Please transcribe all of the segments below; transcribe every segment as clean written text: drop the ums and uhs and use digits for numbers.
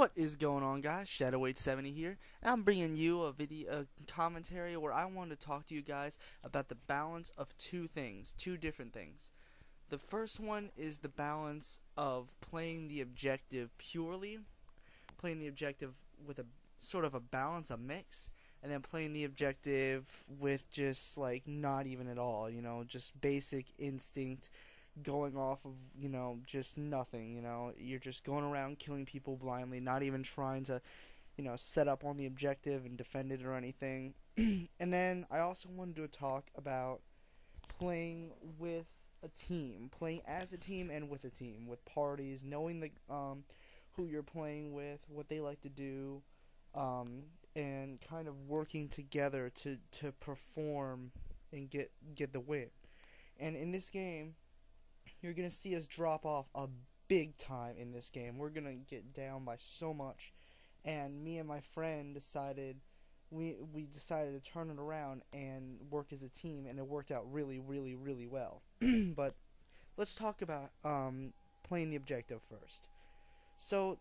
What is going on, guys? Shadow870 here, and I'm bringing you a commentary where I want to talk to you guys about the balance of two different things. The first one is the balance of playing the objective purely, playing the objective with a sort of a balance, a mix, and then playing the objective with just like not even at all, just basic instinct going off of, just nothing, you're just going around killing people blindly, not even trying to, set up on the objective and defend it or anything. And then I also wanted to talk about playing with a team, playing as a team and with a team, with parties, knowing who you're playing with, what they like to do, and kind of working together to perform and get the win. And in this game, you're going to see us drop off a big time in this game. We're going to get down by so much. And me and my friend decided, we decided to turn it around and work as a team. And it worked out really, really, really well. But let's talk about playing the objective first. So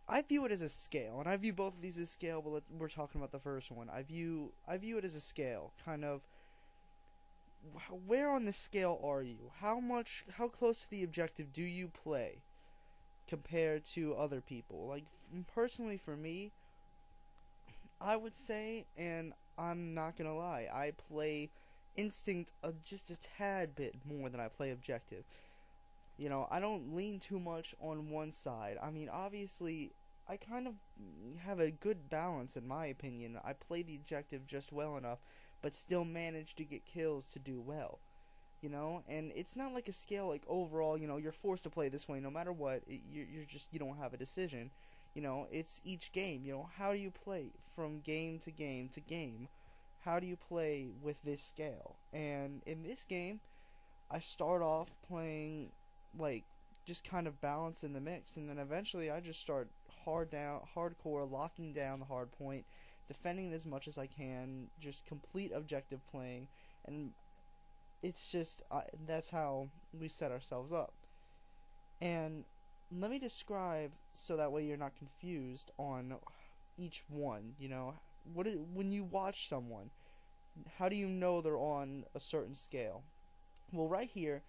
I view it as a scale. And I view both of these as scale, but we're talking about the first one. I view it as a scale. Kind of, where on the scale are you? How close to the objective do you play compared to other people? Like, personally for me, I would say, and I'm not gonna lie, I play instinct just a tad bit more than I play objective. I don't lean too much on one side. I mean, obviously, I kind of have a good balance in my opinion. I play the objective just well enough, but still manage to get kills to do well. And it's not like a scale like overall, you're forced to play this way no matter what. You don't have a decision. It's each game. How do you play from game to game to game? How do you play with this scale? And in this game, I start off playing like just kind of balanced in the mix, and then eventually I just start hardcore, locking down the hard point, defending it as much as I can, just complete objective playing, and it's just that's how we set ourselves up. And let me describe so that way you're not confused on each one. When you watch someone, how do you know they're on a certain scale? Well, right here,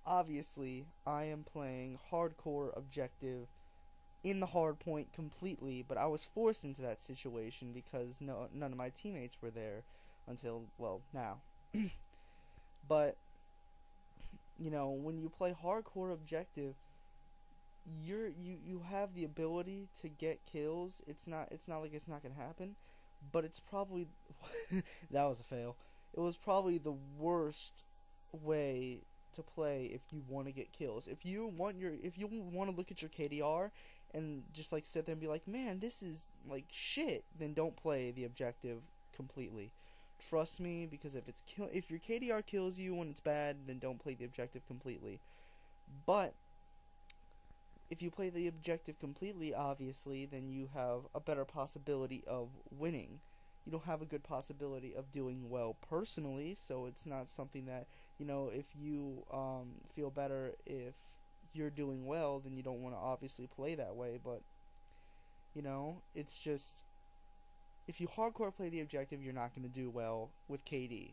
obviously, I am playing hardcore objective in the hard point completely, but I was forced into that situation because none of my teammates were there until, well, now. But when you play hardcore objective, you have the ability to get kills. It's not like it's not gonna happen, but it's probably that was a fail. It was probably the worst way to play if you want to get kills. If you want to look at your KDR and just like sit there and be like, man, this is like shit, then don't play the objective completely. Trust me, because if your KDR kills you when it's bad, then don't play the objective completely. But if you play the objective completely, obviously, then you have a better possibility of winning. You don't have a good possibility of doing well personally, so it's not something that, if you feel better if you're doing well, then you don't want to obviously play that way. But it's just, if you hardcore play the objective, you're not going to do well with KD.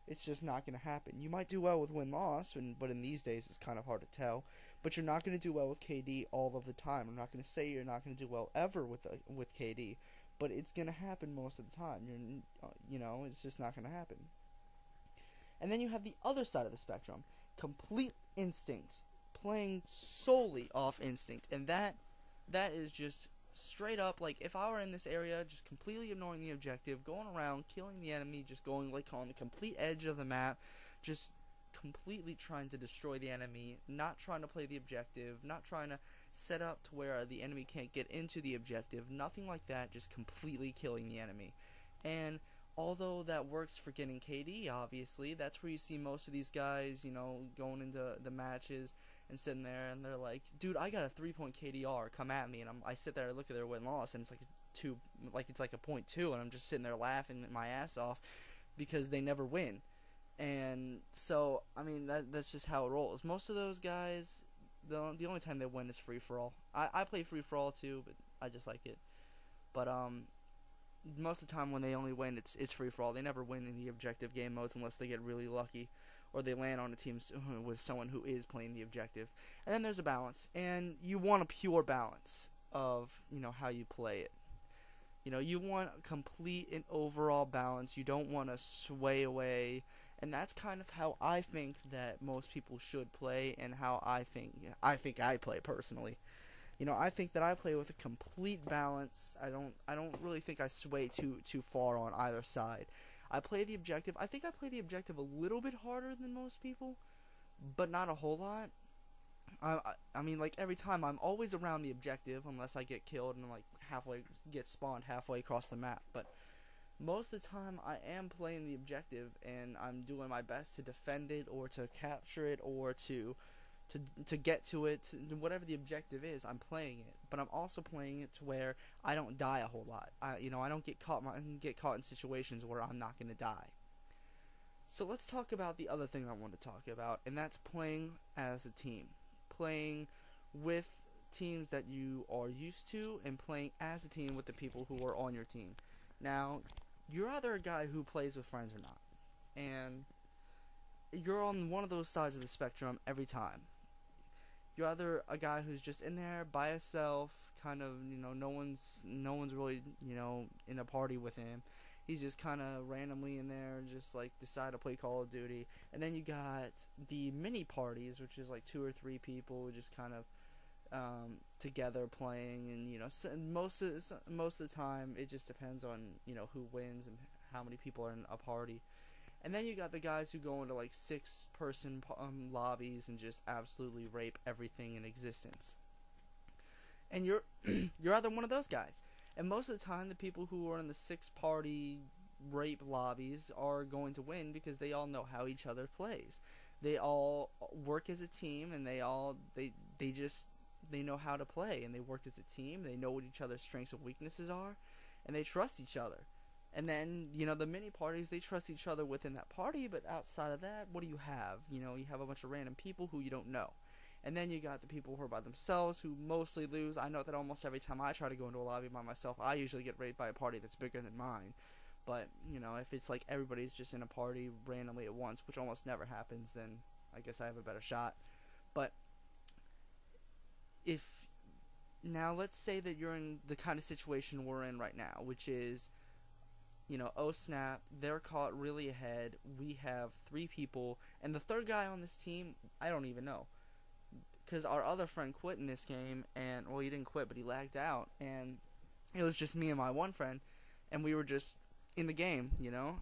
It's just not going to happen. You might do well with win-loss, but in these days it's kind of hard to tell. But you're not going to do well with KD all of the time. I'm not going to say you're not going to do well ever with KD, but it's going to happen most of the time. It's just not going to happen. And then you have the other side of the spectrum, complete instinct, playing solely off instinct, and that is just straight up, like, if I were in this area, just completely ignoring the objective, going around, killing the enemy, just going, like, on the complete edge of the map, just completely trying to destroy the enemy, not trying to play the objective, not trying to set up to where the enemy can't get into the objective, nothing like that, just completely killing the enemy. And although that works for getting KD, obviously, that's where you see most of these guys, going into the matches and sitting there, and they're like, dude, I got a 3-point KDR, come at me, and I sit there and look at their win-loss, and it's like a .2, and I'm just sitting there laughing my ass off because they never win. And so, I mean, that's just how it rolls. Most of those guys, the only time they win is free-for-all. I play free-for-all too, but I just like it. But most of the time when they only win, it's free for all. They never win in the objective game modes unless they get really lucky, or they land on a team with someone who is playing the objective. And then there's a balance, and you want a pure balance of how you play it. You want a complete and overall balance. You don't want to sway away, and that's kind of how I think that most people should play, and how I think I play personally. I think that I play with a complete balance. I don't really think I sway too far on either side. I play the objective. I think I play the objective a little bit harder than most people, but not a whole lot. I mean, like, every time I'm always around the objective unless I get killed and like get spawned halfway across the map. But most of the time I am playing the objective, and I'm doing my best to defend it, or to capture it, or to get to it, whatever the objective is. I'm playing it, but I'm also playing it to where I don't die a whole lot. I don't get caught in situations where I'm not gonna die. So let's talk about the other thing I want to talk about, and that's playing as a team, playing with teams that you are used to, and playing as a team with the people who are on your team. Now, you're either a guy who plays with friends or not, and you're on one of those sides of the spectrum every time. You're either a guy who's just in there by himself, kind of, no one's really, in a party with him. He's just kind of randomly in there, just like decide to play Call of Duty. And then you got the mini parties, which is like 2 or 3 people just kind of together playing, and most of the time it just depends on who wins and how many people are in a party. And then you got the guys who go into like 6-person lobbies and just absolutely rape everything in existence. And you're you're either one of those guys. And most of the time, the people who are in the 6-party rape lobbies are going to win because they all know how each other plays. They all work as a team, and they know how to play, and they work as a team. They know what each other's strengths and weaknesses are, and they trust each other. And then, the mini parties, they trust each other within that party, but outside of that, what do you have? You have a bunch of random people who you don't know. And then you got the people who are by themselves, who mostly lose. I know that almost every time I try to go into a lobby by myself, I usually get raped by a party that's bigger than mine. But, if it's like everybody's just in a party randomly at once, which almost never happens, then I guess I have a better shot. But now let's say that you're in the kind of situation we're in right now, which is, oh snap, they're caught really ahead. We have 3 people, and the third guy on this team, I don't even know. Because our other friend quit in this game, and, well, he didn't quit, but he lagged out, and it was just me and my one friend, and we were just in the game,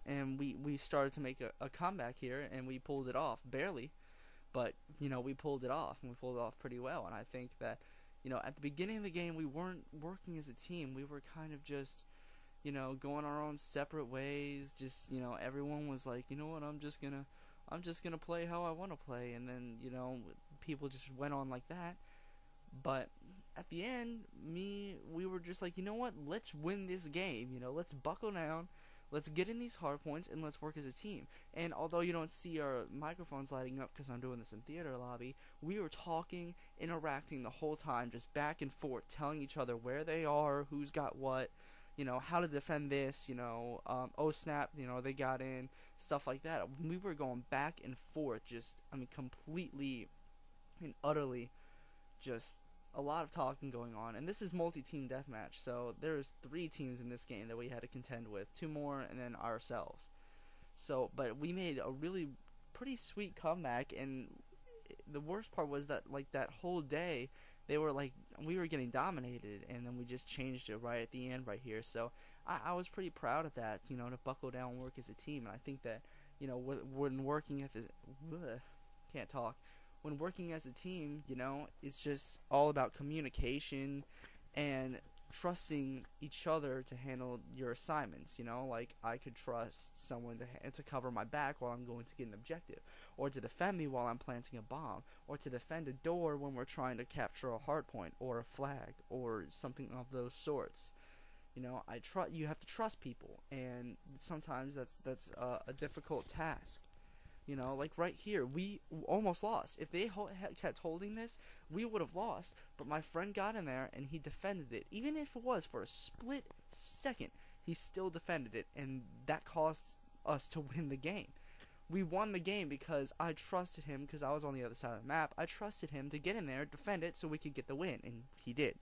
and we started to make a comeback here, and we pulled it off, barely, but, we pulled it off, and we pulled it off pretty well. And I think that, at the beginning of the game, we weren't working as a team. We were kind of just, going our own separate ways. Just, everyone was like, you know what, I'm just gonna play how I want to play. And then, people just went on like that. But at the end, we were just like, you know what, let's win this game. Let's buckle down, let's get in these hard points, and let's work as a team. And although you don't see our microphones lighting up because I'm doing this in theater lobby, we were talking, interacting the whole time, just back and forth, telling each other where they are, who's got what, how to defend this, oh snap, they got in, stuff like that. We were going back and forth, just, completely and utterly, just a lot of talking going on. And this is multi-team deathmatch, so there's 3 teams in this game that we had to contend with, 2 more, and then ourselves. So, but we made a really pretty sweet comeback, and the worst part was that, like, that whole day, we were getting dominated, and then we just changed it right at the end right here. So I was pretty proud of that, to buckle down and work as a team. And I think that, when working at can't talk. When working as a team, it's just all about communication and trusting each other to handle your assignments. Like, I could trust someone to cover my back while I'm going to get an objective, or to defend me while I'm planting a bomb, or to defend a door when we're trying to capture a hard point or a flag or something of those sorts. You have to trust people, and sometimes that's a difficult task. You know, like right here, we almost lost. If they kept holding this, we would have lost. But my friend got in there and he defended it. Even if it was for a split second, he still defended it, and that caused us to win the game. We won the game because I trusted him, because I was on the other side of the map. I trusted him to get in there, defend it, so we could get the win, and he did.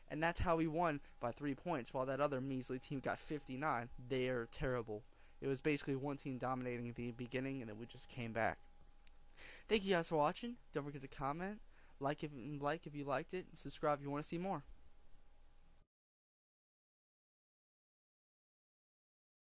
And that's how we won by 3 points, while that other measly team got 59. They're terrible. It was basically one team dominating the beginning, and then we just came back. Thank you guys for watching. Don't forget to comment, like if you liked it, and subscribe if you want to see more.